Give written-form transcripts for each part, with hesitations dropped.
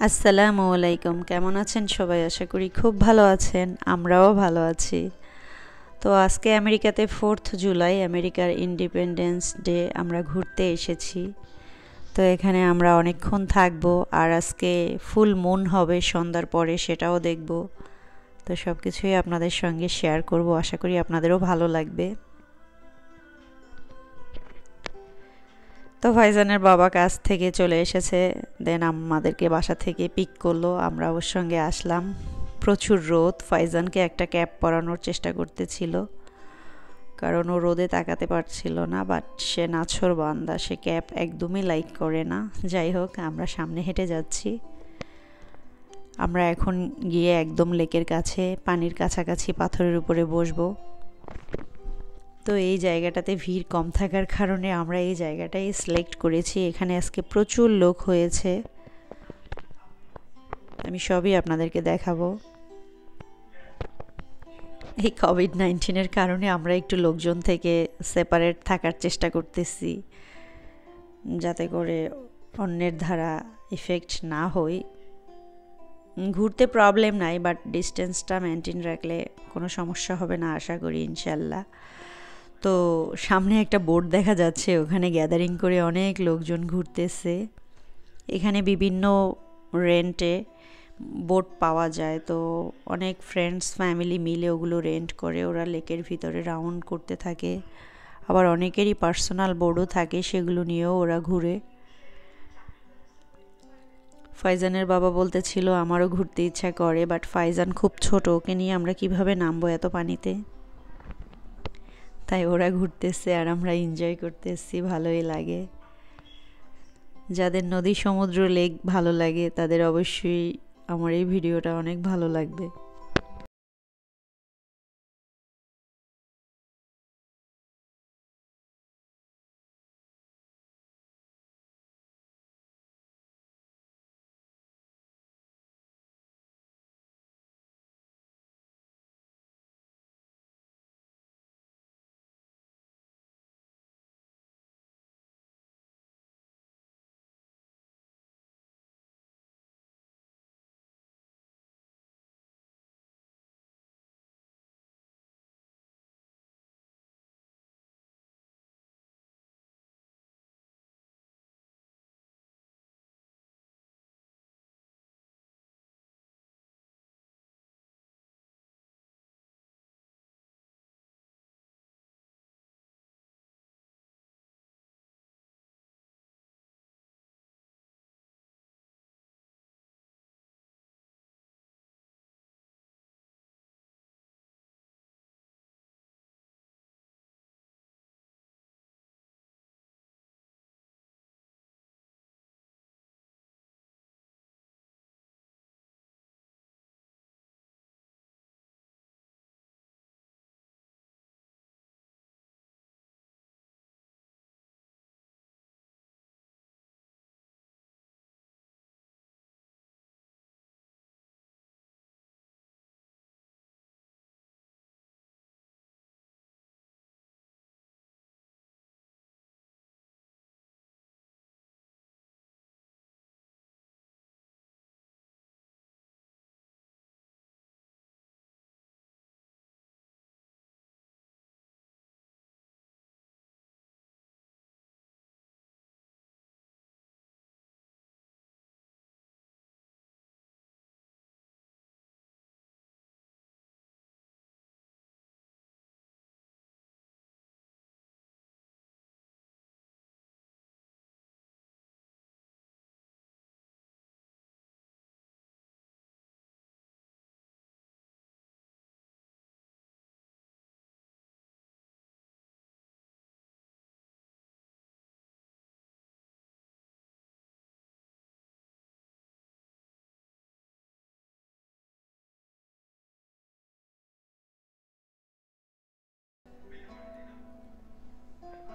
আসসালামু আলাইকুম, কেমন আছেন সবাই? আশা করি খুব ভালো আছেন, আমরাও ভালো আছি। তো আজকে আমেরিকাতে 4th জুলাই, আমেরিকার ইন্ডিপেন্ডেন্স ডে, আমরা ঘুরতে এসেছি। তো এখানে আমরা অনেকক্ষণ থাকবো, আর আজকে ফুল মুন হবে সন্ধ্যার পরে, সেটাও দেখব। তো সব কিছুই আপনাদের সঙ্গে শেয়ার করব, আশা করি আপনাদেরও ভালো লাগবে। তো ভাইজানের বাবা কাজ থেকে চলে এসেছে, দেন আমাদেরকে বাসা থেকে পিক করলো, আমরা ওর সঙ্গে আসলাম। প্রচুর রোদ, ফাইজানকে একটা ক্যাপ পরানোর চেষ্টা করতেছিল, কারণ ও রোদে তাকাতে পারছিল না, বাট সে নাছোড়বান্দা, সে ক্যাপ একদমই লাইক করে না। যাই হোক, আমরা সামনে হেঁটে যাচ্ছি। আমরা এখন গিয়ে একদম লেকের কাছে, পানির কাছাকাছি পাথরের উপরে বসবো। তো এই জায়গাটাতে ভিড় কম থাকার কারণে আমরা এই জায়গাটাই সিলেক্ট করেছি। এখানে আজকে প্রচুর লোক হয়েছে, আমি সবই আপনাদেরকে দেখাবো। এই কোভিড-19-এর কারণে আমরা একটু লোকজন থেকে সেপারেট থাকার চেষ্টা করতেছি, যাতে করে অন্যের দ্বারা ইফেক্ট না হই। ঘুরতে প্রবলেম নাই, বাট ডিস্টেন্সটা মেনটেন রাখলে কোনো সমস্যা হবে না আশা করি, ইনশাল্লাহ। তো সামনে একটা বোট দেখা যাচ্ছে, ওখানে গ্যাদারিং করে অনেক লোকজন ঘুরতেছে। এখানে বিভিন্ন রেন্টে বোট পাওয়া যায়, তো অনেক ফ্রেন্ডস ফ্যামিলি মিলে ওগুলো রেন্ট করে ওরা লেকের ভিতরে রাউন্ড করতে থাকে। আবার অনেকেরই পার্সোনাল বোটও থাকে, সেগুলো নিয়েও ওরা ঘুরে। ফাইজানের বাবা বলতেছিল আমারও ঘুরতে ইচ্ছা করে, বাট ফাইজান খুব ছোট, ওকে নিয়ে আমরা কিভাবে নামবো এত পানিতে। তাই ওরা ঘুরতেছে আর আমরা এনজয় করতেছি, ভালোই লাগে। যাদের নদী, সমুদ্র, লেক ভালো লাগে তাদের অবশ্যই আমার এই ভিডিওটা অনেক ভালো লাগবে।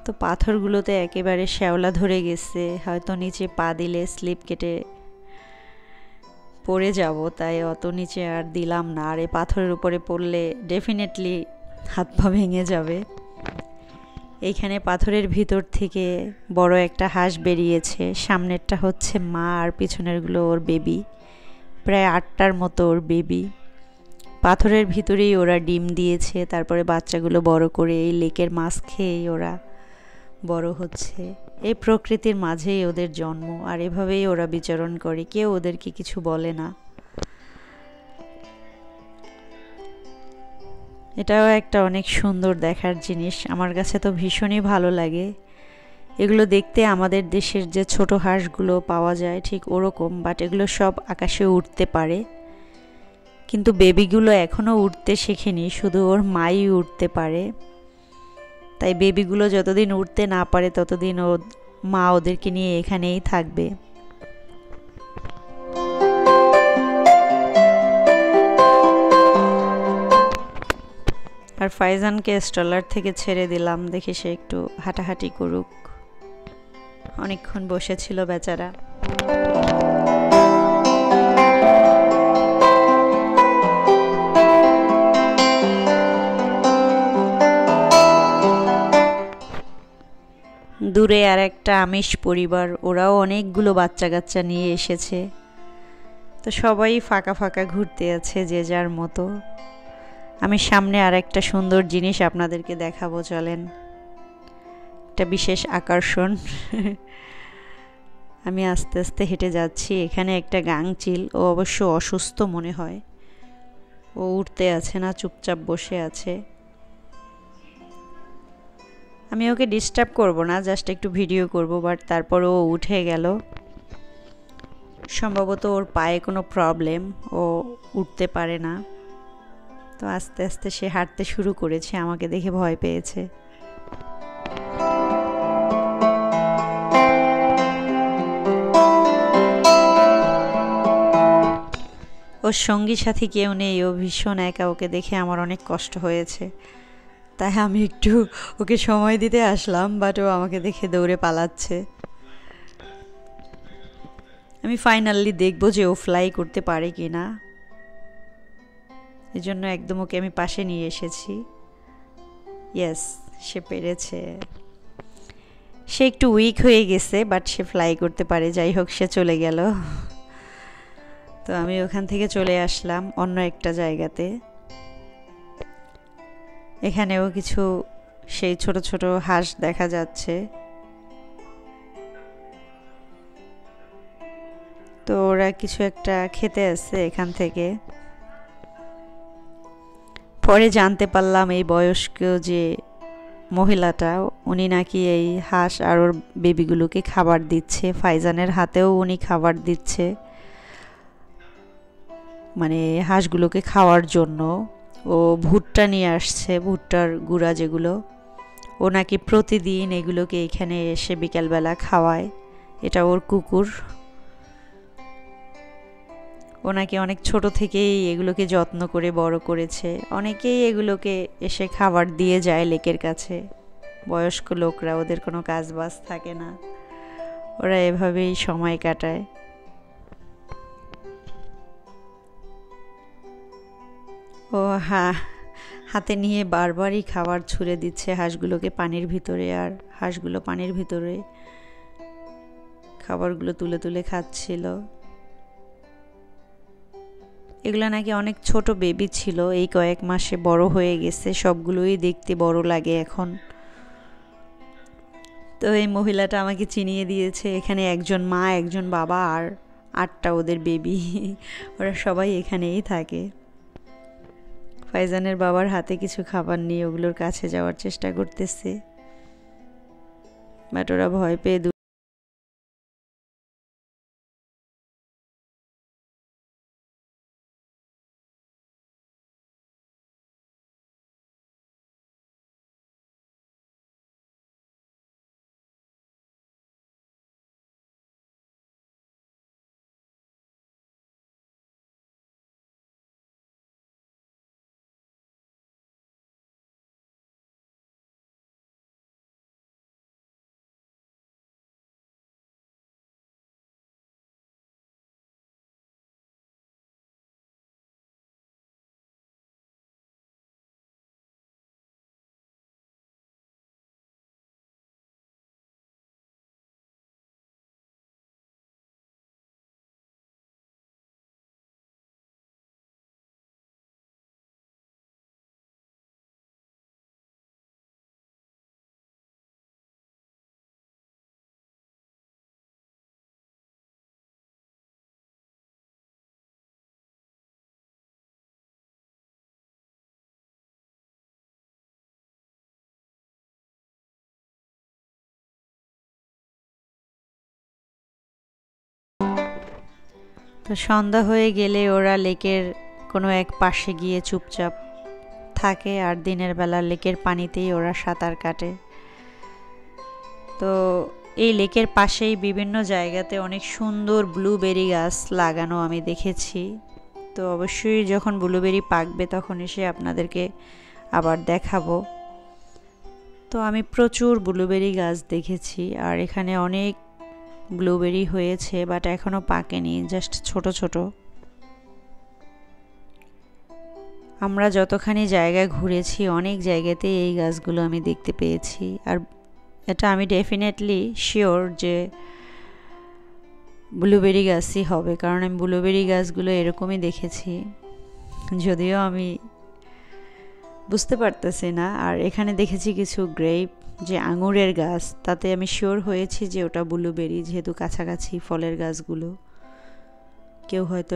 তো পাথরগুলোতে একেবারে শ্যাওলা ধরে গেছে, হয়তো নিচে পা দিলে স্লিপ কেটে পড়ে যাব, তাই অত নিচে আর দিলাম না। আর এই পাথরের উপরে পড়লে ডেফিনেটলি হাত পা ভেঙে যাবে। এইখানে পাথরের ভিতর থেকে বড় একটা হাঁস বেরিয়েছে। সামনেরটা হচ্ছে মা আর পিছনেরগুলো ওর বেবি, প্রায় 8টার মতো ওর বেবি। পাথরের ভিতরেই ওরা ডিম দিয়েছে, তারপরে বাচ্চাগুলো বড় করে এই লেকের মাছ খেয়েই ওরা বড় হচ্ছে। এই প্রকৃতির মাঝেই ওদের জন্ম, আর এভাবেই ওরা বিচরণ করে, কেউ ওদেরকে কিছু বলে না। এটাও একটা অনেক সুন্দর দেখার জিনিস, আমার কাছে তো ভীষণই ভালো লাগে এগুলো দেখতে। আমাদের দেশের যে ছোট হাঁসগুলো পাওয়া যায় ঠিক ওরকম, বাট এগুলো সব আকাশে উঠতে পারে, কিন্তু বেবিগুলো এখনও উঠতে শেখেনি, শুধু ওর মাই উঠতে পারে। তাই বেবিগুলো যতদিন উঠতে না পারে ততদিন মা ওদেরকে নিয়ে এখানেই থাকবে। আর ফাইজানকে স্ট্রলার থেকে ছেড়ে দিলাম, দেখি সে একটু হাঁটাহাঁটি করুক। অনেকক্ষণ বসেছিল বেচারা। দূরে আর একটা আমিষ পরিবার, ওরাও অনেকগুলো বাচ্চা কাচ্চা নিয়ে এসেছে। তো সবাই ফাঁকা ফাঁকা ঘুরতে আছে যে যার মতো। আমি সামনে আর একটা সুন্দর জিনিস আপনাদেরকে দেখাবো, চলেন। একটা বিশেষ আকর্ষণ। আমি আস্তে আস্তে হেঁটে যাচ্ছি, এখানে একটা গাংচিল, ও অবশ্য অসুস্থ মনে হয়, ও উঠতে আছে না, চুপচাপ বসে আছে। আমি ওকে ডিস্টার্ব করব না, জাস্ট একটু ভিডিও করব, বাট তারপর ও উঠে গেল। সম্ভবত ওর পায়ে কোনো প্রবলেম, ও উঠতে পারে না। তো আস্তে আস্তে সে হাঁটতে শুরু করেছে, আমাকে দেখে ভয় পেয়েছে। ওর সঙ্গী সাথী কেউ নেই, ও ভীষণ একা, ওকে দেখে আমার অনেক কষ্ট হয়েছে। তাই আমি একটু ওকে সময় দিতে আসলাম, বাট ও আমাকে দেখে দৌড়ে পালাচ্ছে। আমি ফাইনালি দেখবো যে ও ফ্লাই করতে পারে কি না, এজন্য একদম ওকে আমি পাশে নিয়ে এসেছি। ইয়েস, সে পেরেছে। সে একটু উইক হয়ে গেছে, বাট সে ফ্লাই করতে পারে। যাই হোক, সে চলে গেল। তো আমি ওখান থেকে চলে আসলাম অন্য একটা জায়গাতে। এখানেও কিছু সেই ছোট ছোট হাঁস দেখা যাচ্ছে। তো ওরা কিছু একটা খেতে আসছে এখান থেকে। পরে জানতে পারলাম এই বয়স্ক যে মহিলাটা, উনি নাকি এই হাঁস আর ওর বেবিগুলোকে খাবার দিচ্ছে। ফাইজানের হাতেও উনি খাবার দিচ্ছে, মানে হাঁসগুলোকে খাওয়ার জন্য। ও ভুট্টা নিয়ে আসছে, ভুট্টার গুঁড়া যেগুলো, ও নাকি প্রতিদিন এগুলোকে এখানে এসে বিকালবেলা খাওয়ায়। এটা ওর কুকুর। ও নাকি অনেক ছোট থেকেই এগুলোকে যত্ন করে বড় করেছে। অনেকেই এগুলোকে এসে খাবার দিয়ে যায় লেকের কাছে, বয়স্ক লোকরা, ওদের কোনো কাজ বাজ থাকে না, ওরা এভাবেই সময় কাটায়। ও হাতে নিয়ে বারবারই খাবার ছুঁড়ে দিচ্ছে হাঁসগুলোকে পানির ভিতরে, আর হাঁসগুলো পানির ভিতরে খাবারগুলো তুলে তুলে খাচ্ছিল। এগুলো নাকি অনেক ছোট বেবি ছিল, এই কয়েক মাসে বড় হয়ে গেছে, সবগুলোই দেখতে বড় লাগে এখন। তো এই মহিলাটা আমাকে চিনিয়ে দিয়েছে, এখানে একজন মা, একজন বাবা, আর 8টা ওদের বেবি। ওরা সবাই এখানেই থাকে। ফাইজানের বাবার হাতে কিছু খাবার নিয়ে ওগুলোর কাছে যাওয়ার চেষ্টা করতেছে, বাট ওরা ভয় পেয়ে তো সন্ধ্যা হয়ে গেলে ওরা লেকের কোনো এক পাশে গিয়ে চুপচাপ থাকে, আর দিনের বেলা লেকের পানিতেই ওরা সাঁতার কাটে। তো এই লেকের পাশেই বিভিন্ন জায়গাতে অনেক সুন্দর ব্লুবেরি গাছ লাগানো আমি দেখেছি। তো অবশ্যই যখন ব্লুবেরি পাকবে তখন এসে আপনাদেরকে আবার দেখাবো। তো আমি প্রচুর ব্লুবেরি গাছ দেখেছি, আর এখানে অনেক ব্লুবেরি হয়েছে, বাট এখনও পাকেনি, জাস্ট ছোট ছোট। আমরা যতখানি জায়গায় ঘুরেছি অনেক জায়গাতেই এই গাছগুলো আমি দেখতে পেয়েছি, আর এটা আমি ডেফিনেটলি শিওর যে ব্লুবেরি গাছই হবে, কারণ আমি ব্লুবেরি গাছগুলো এরকমই দেখেছি, যদিও আমি বুঝতে পারতেছি না। আর এখানে দেখেছি কিছু গ্রেপ, যে আঙুরের গাছ, তাতে আমি শিওর হয়েছি যে ওটা ব্লুবেরি, যেহেতু কাছাকাছি ফলের গাছগুলো। কেউ হয়তো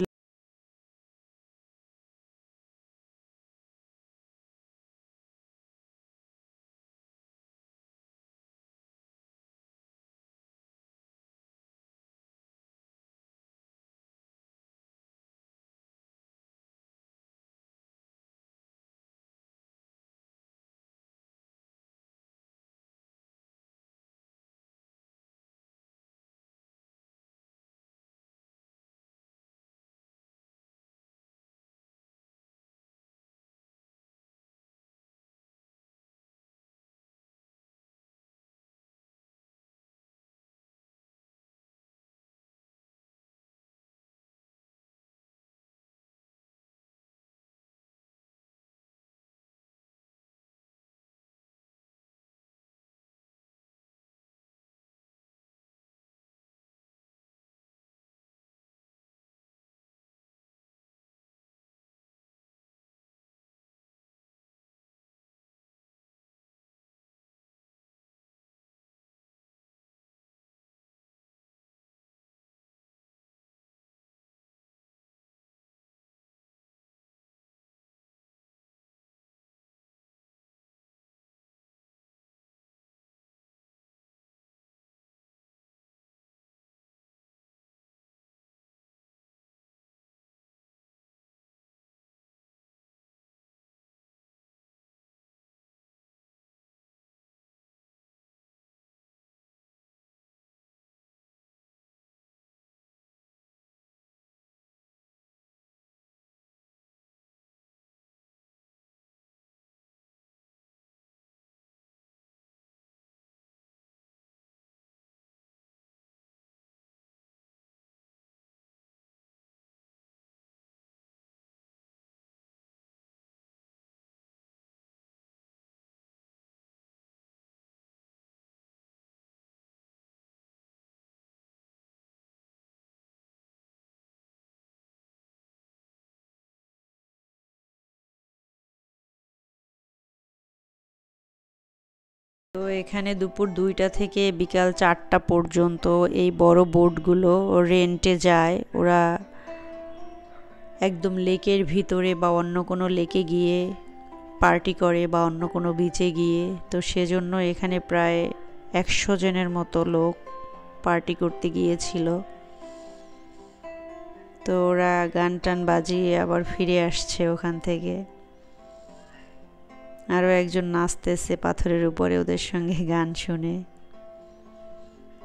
তো এখানে দুপুর 2টা থেকে বিকাল 4টা পর্যন্ত এই বড় বোটগুলো রেন্টে যায়। ওরা একদম লেকের ভিতরে বা অন্য কোনো লেকে গিয়ে পার্টি করে, বা অন্য কোনো বিচে গিয়ে। তো সেজন্য এখানে প্রায় 100 জনের মতো লোক পার্টি করতে গিয়েছিল। তো ওরা গান টান বাজিয়ে আবার ফিরে আসছে ওখান থেকে। আরও একজন নাচতেছে পাথরের উপরে ওদের সঙ্গে গান শুনে।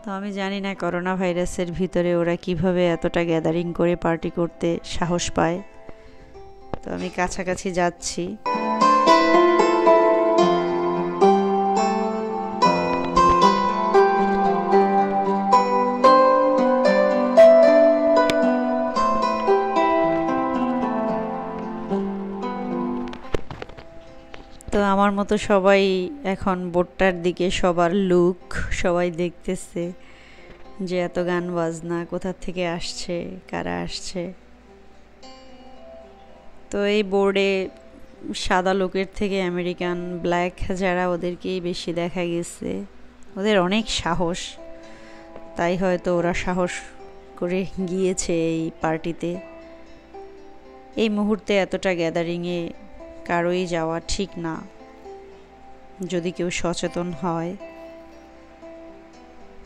তো আমি জানি না করোনা ভাইরাসের ভিতরে ওরা কিভাবে এতটা গ্যাদারিং করে পার্টি করতে সাহস পায়। তো আমি কাছাকাছি যাচ্ছি। তো আমার মতো সবাই এখন বোটটার দিকে, সবার লুক সবাই দেখতেছে যে এত গান বাজনা কোথা থেকে আসছে, কারা আসছে। তো এই বোর্ডে সাদা লোকের থেকে আমেরিকান ব্ল্যাক যারা, ওদেরকেই বেশি দেখা গেছে। ওদের অনেক সাহস, তাই হয়তো ওরা সাহস করে গিয়েছে এই পার্টিতে। এই মুহূর্তে এতটা গ্যাদারিংয়ে কারোই যাওয়া ঠিক না, যদি কেউ সচেতন হয়।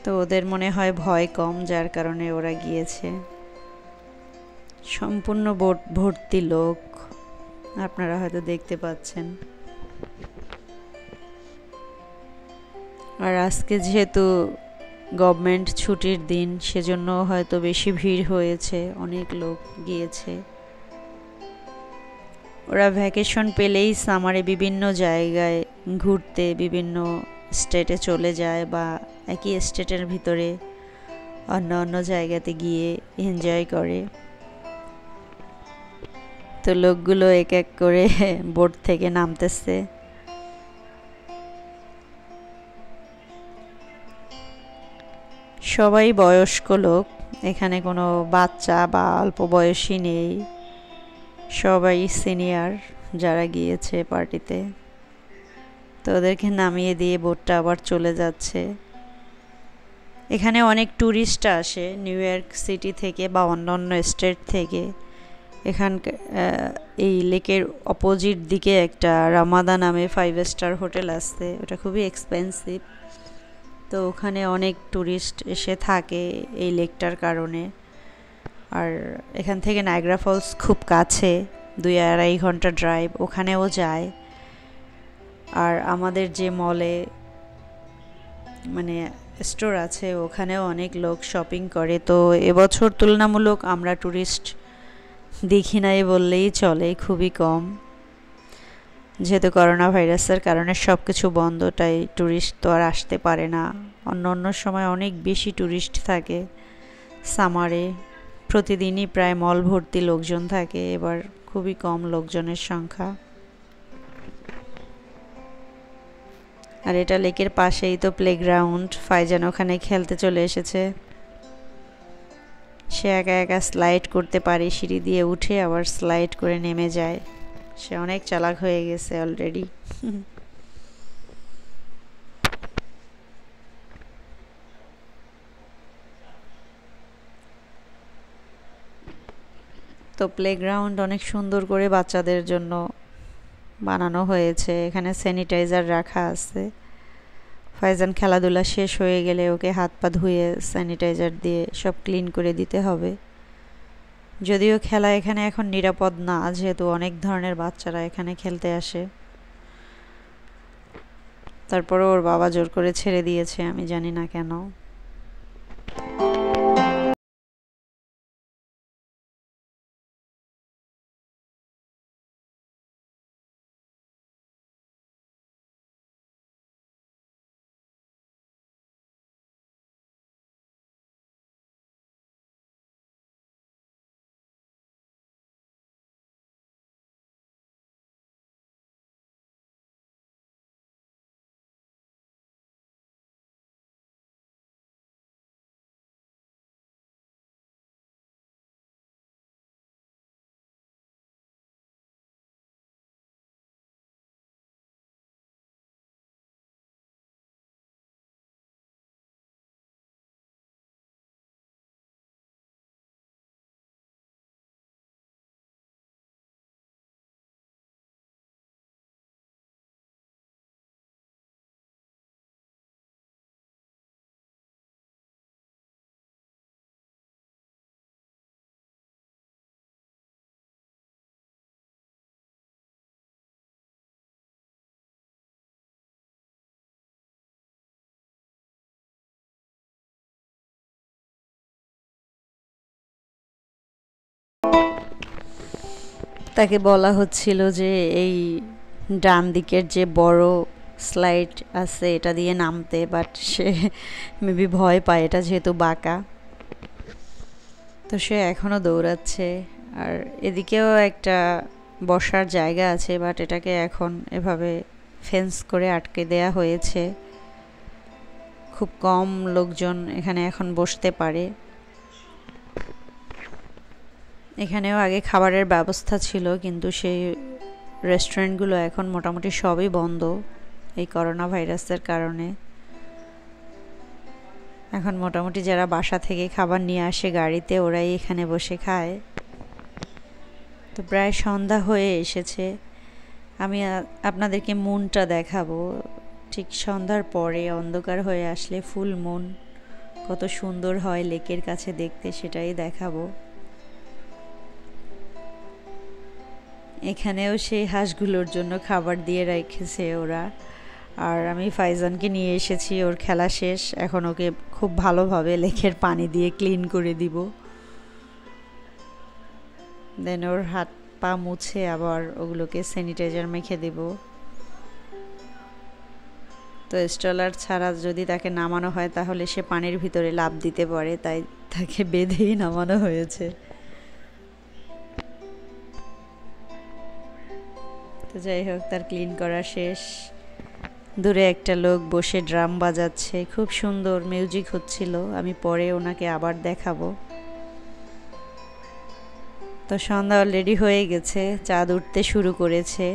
তো ওদের মনে হয় ভয় কম, যার কারণে ওরা গিয়েছে। সম্পূর্ণ বোট ভর্তি লোক, আপনারা হয়তো দেখতে পাচ্ছেন। আর আজকে যেহেতু গভর্নমেন্ট ছুটির দিন, সেজন্য হয়তো বেশি ভিড় হয়েছে, অনেক লোক গিয়েছে। ওরা ভ্যাকেশন পেলেই সামারে বিভিন্ন জায়গায় ঘুরতে, বিভিন্ন স্টেটে চলে যায় বা একই স্টেটের ভিতরে অন্য অন্য জায়গাতে গিয়ে এনজয় করে। তো লোকগুলো এক এক করে বোট থেকে নামতেছে। সবাই বয়স্ক লোক, এখানে কোনো বাচ্চা বা অল্প বয়সী নেই, সবাই সিনিয়র যারা গিয়েছে পার্টিতে। তো ওদেরকে নামিয়ে দিয়ে বোটটা আবার চলে যাচ্ছে। এখানে অনেক ট্যুরিস্ট আসে নিউ ইয়র্ক সিটি থেকে বা অন্যান্য স্টেট থেকে। এখানকার এই লেকের অপোজিট দিকে একটা রামাদা নামে 5 স্টার হোটেল আছে, ওটা খুবই এক্সপেন্সিভ। তো ওখানে অনেক ট্যুরিস্ট এসে থাকে এই লেকটার কারণে। আর এখান থেকে নায়াগ্রা ফলস খুব কাছে, 2-2.5 ঘন্টা ড্রাইভ, ওখানেও যায়। আর আমাদের যে মলে মানে স্টোর আছে, ওখানেও অনেক লোক শপিং করে। তো এবছর তুলনামূলক আমরা ট্যুরিস্ট দেখি নাই বললেই চলে, খুবই কম। যেহেতু করোনা ভাইরাসের কারণে সব কিছু বন্ধ, তাই ট্যুরিস্ট তো আর আসতে পারে না। অন্য অন্য সময় অনেক বেশি ট্যুরিস্ট থাকে সামারে, প্রতিদিনই প্রায় মল ভর্তি লোকজন থাকে। এবার খুবই কম লোকজনের সংখ্যা। আর এটা লেকের পাশেই তো প্লেগ্রাউন্ড, ফাইজান ওখানে খেলতে চলে এসেছে। সে একা একা স্লাইড করতে পারে, সিঁড়ি দিয়ে উঠে আবার স্লাইড করে নেমে যায়। সে অনেক চালাক হয়ে গেছে অলরেডি। তো প্লেগ্রাউন্ড অনেক সুন্দর করে বাচ্চাদের জন্য বানানো হয়েছে। এখানে স্যানিটাইজার রাখা আছে। ফাইজান খেলাধুলা শেষ হয়ে গেলে ওকে হাত পা ধুয়ে স্যানিটাইজার দিয়ে সব ক্লিন করে দিতে হবে। যদিও খেলা এখানে এখন নিরাপদ না, যেহেতু অনেক ধরনের বাচ্চারা এখানে খেলতে আসে। তারপরে ওর বাবা জোর করে ছেড়ে দিয়েছে, আমি জানি না কেন। তাকে বলা হচ্ছিল যে এই ডান দিকের যে বড় স্লাইড আছে এটা দিয়ে নামতে, বাট সে মেবি ভয় পায়, এটা যেহেতু বাঁকা। তো সে এখনও দৌড়াচ্ছে। আর এদিকেও একটা বসার জায়গা আছে, বাট এটাকে এখন এভাবে ফেন্স করে আটকে দেয়া হয়েছে। খুব কম লোকজন এখানে এখন বসতে পারে। এখানেও আগে খাবারের ব্যবস্থা ছিল, কিন্তু সেই রেস্টুরেন্টগুলো এখন মোটামুটি সবই বন্ধ এই করোনা ভাইরাসের কারণে। এখন মোটামুটি যারা বাসা থেকে খাবার নিয়ে আসে গাড়িতে, ওরাই এখানে বসে খায়। তো প্রায় সন্ধ্যা হয়ে এসেছে। আমি আপনাদেরকে মুনটা দেখাবো। ঠিক সন্ধ্যার পরে অন্ধকার হয়ে আসলে ফুল মুন কত সুন্দর হয় লেকের কাছে দেখতে, সেটাই দেখাবো। এখানেও সেই হাঁসগুলোর জন্য খাবার দিয়ে রেখেছে ওরা। আর আমি ফাইজানকে নিয়ে এসেছি, ওর খেলা শেষ, এখন ওকে খুব ভালোভাবে লেকের পানি দিয়ে ক্লিন করে দিব, দেন ওর হাত পা মুছে আবার ওগুলোকে স্যানিটাইজার মেখে দেব। তো স্ট্রলার ছাড়া যদি তাকে নামানো হয় তাহলে সে পানির ভিতরে লাফ দিতে পারে, তাই তাকে বেঁধেই নামানো হয়েছে। তো যাই হোক, তার ক্লিন করা শেষ। দূরে একটা লোক বসে ড্রাম বাজাচ্ছে, খুব সুন্দর মিউজিক হচ্ছিল, আমি পরে ওনাকে আবার দেখাবো। তো সন্ধ্যা অলরেডি হয়ে গেছে, চাঁদ উঠতে শুরু করেছে,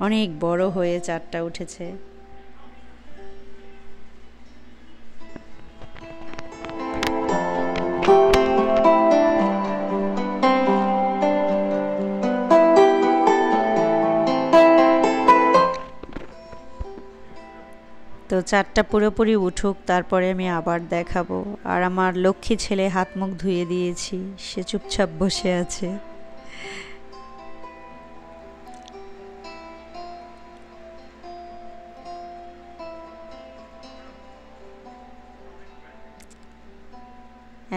অনেক বড় হয়ে চাঁদটা উঠেছে। তো চাঁদটা পুরোপুরি উঠুক, তারপরে আমি আবার দেখাবো। আর আমার লক্ষ্মী ছেলে হাত মুখ ধুয়ে দিয়েছি, সে চুপচাপ বসে আছে।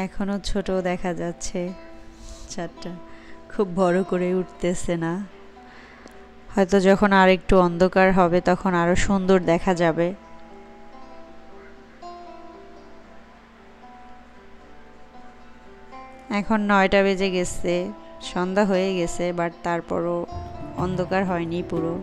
এখনো ছোট দেখা যাচ্ছে, চাঁদটা খুব বড় করে উঠতেছে না, হয়তো যখন আর একটু অন্ধকার হবে তখন আরো সুন্দর দেখা যাবে। এখন 9টা বেজে গেছে, সন্ধ্যা হয়ে গেছে, বাট তারপরও অন্ধকার হয়নি পুরো।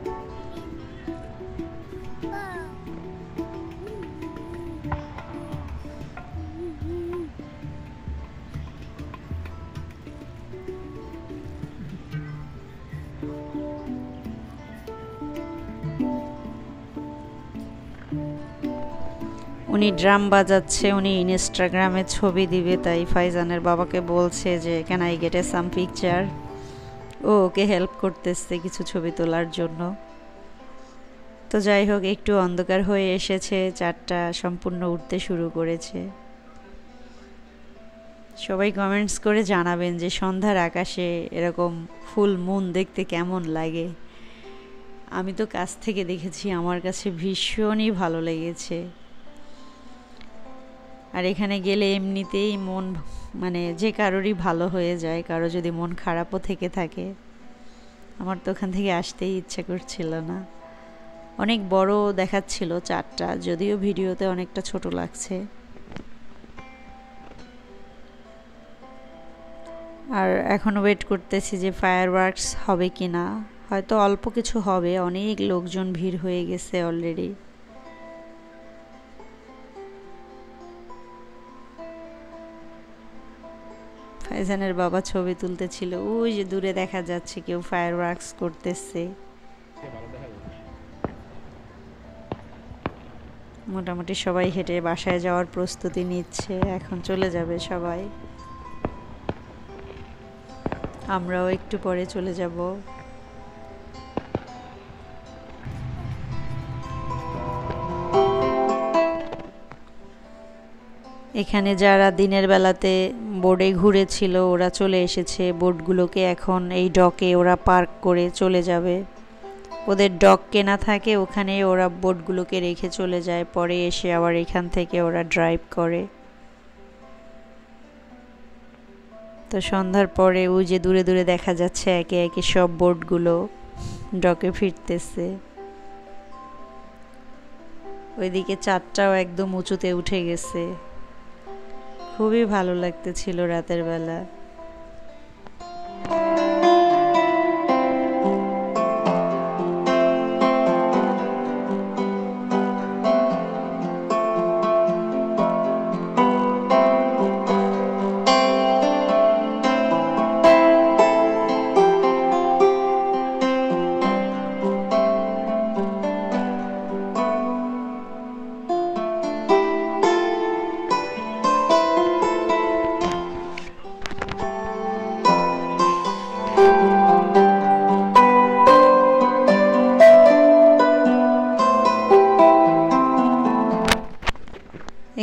উনি ড্রাম বাজাচ্ছে, উনি ইনস্টাগ্রামে ছবি দিবে, তাই ফাইজানের বাবাকে বলছে যে can I get a some picture. ও ওকে হেল্প করতেছে কিছু ছবি তোলার জন্য। তো যাই হোক, একটু অন্ধকার হয়ে এসেছে, চাঁদটা সম্পূর্ণ উঠতে শুরু করেছে। সবাই কমেন্টস করে জানাবেন যে সন্ধ্যার আকাশে এরকম ফুল মুন দেখতে কেমন লাগে। আমি তো কাছ থেকে দেখেছি, আমার কাছে ভীষণই ভালো লেগেছে। আর এখানে গেলে এমনিতেই মন মানে যে কারোরই ভালো হয়ে যায়, কারো যদি মন খারাপও থেকে থাকে। আমার তো ওখান থেকে আসতেই ইচ্ছা করছিল না। অনেক বড় দেখাচ্ছিল চাঁদটা, যদিও ভিডিওতে অনেকটা ছোট লাগছে। আর এখন ওয়েট করতেছি যে ফায়ার ওয়ার্কস হবে কি না, হয়তো অল্প কিছু হবে, অনেক লোকজন ভিড় হয়ে গেছে অলরেডি। ফাইজানের বাবা ছবি তুলতেছিল, ওই যে দূরে দেখা যাচ্ছে কেউ ফায়ার ওয়ার্কস করতেছে। মোটামুটি সবাই হেঁটে বাসায় যাওয়ার প্রস্তুতি নিচ্ছে, এখন চলে যাবে সবাই, আমরাও একটু পরে চলে যাব। এখানে যারা দিনের বেলাতে বোর্ডে ঘুরেছিল ওরা চলে এসেছে, বোর্ডগুলোকে এখন এই ডকে ওরা পার্ক করে চলে যাবে। ওদের ডক কেনা থাকে, ওখানে ওরা বোর্ডগুলোকে রেখে চলে যায়, পরে এসে আবার এখান থেকে ওরা ড্রাইভ করে। তো সন্ধ্যার পরে ওই যে দূরে দূরে দেখা যাচ্ছে একে একে সব বোর্ডগুলো ডকে ফিরতেছে। ওইদিকে চাঁদটাও একদম উঁচুতে উঠে গেছে, খুবই ভালো লাগতেছিল রাতের বেলা।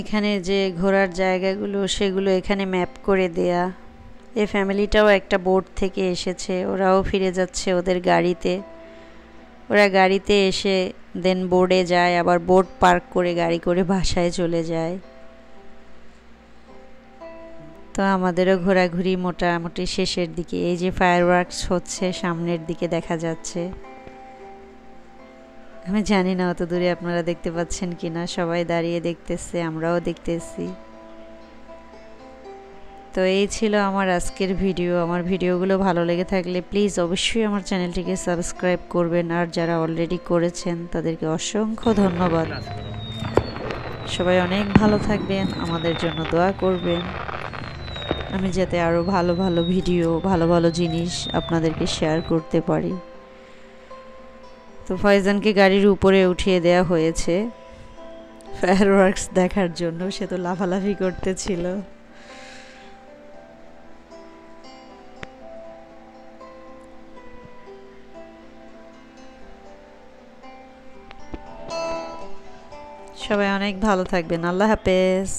এখানে যে ঘোরার জায়গাগুলো সেগুলো এখানে ম্যাপ করে দেয়া, এই ফ্যামিলিটাও একটা বোট থেকে এসেছে, ওরাও ফিরে যাচ্ছে ওদের গাড়িতে। ওরা গাড়িতে এসে দেন বোর্ডে যায়, আবার বোট পার্ক করে গাড়ি করে বাসায় চলে যায়। তো আমাদেরও ঘোরাঘুরি মোটামুটি শেষের দিকে। এই যে ফায়ারওয়ার্কস হচ্ছে সামনের দিকে দেখা যাচ্ছে, আমি জানি না অত দূরে আপনারা দেখতে পাচ্ছেন কিনা। সবাই দাঁড়িয়ে দেখতেছে, আমরাও দেখতেছি। তো এই ছিল আমার আজকের ভিডিও। আমার ভিডিওগুলো ভালো লেগে থাকলে প্লিজ অবশ্যই আমার চ্যানেলটিকে সাবস্ক্রাইব করবেন, আর যারা অলরেডি করেছেন তাদেরকে অসংখ্য ধন্যবাদ। সবাই অনেক ভালো থাকবেন, আমাদের জন্য দোয়া করবেন, আমি যাতে আরও ভালো ভালো ভিডিও, ভালো ভালো জিনিস আপনাদেরকে শেয়ার করতে পারি। তো ফয়জানকে গাড়ির উপরে উঠিয়ে দেওয়া হয়েছে ফায়ারওয়ার্কস দেখার জন্য, সে তো লাফালাফি করতেছিল। সবাই অনেক ভালো থাকবেন, আল্লাহ হাফেজ।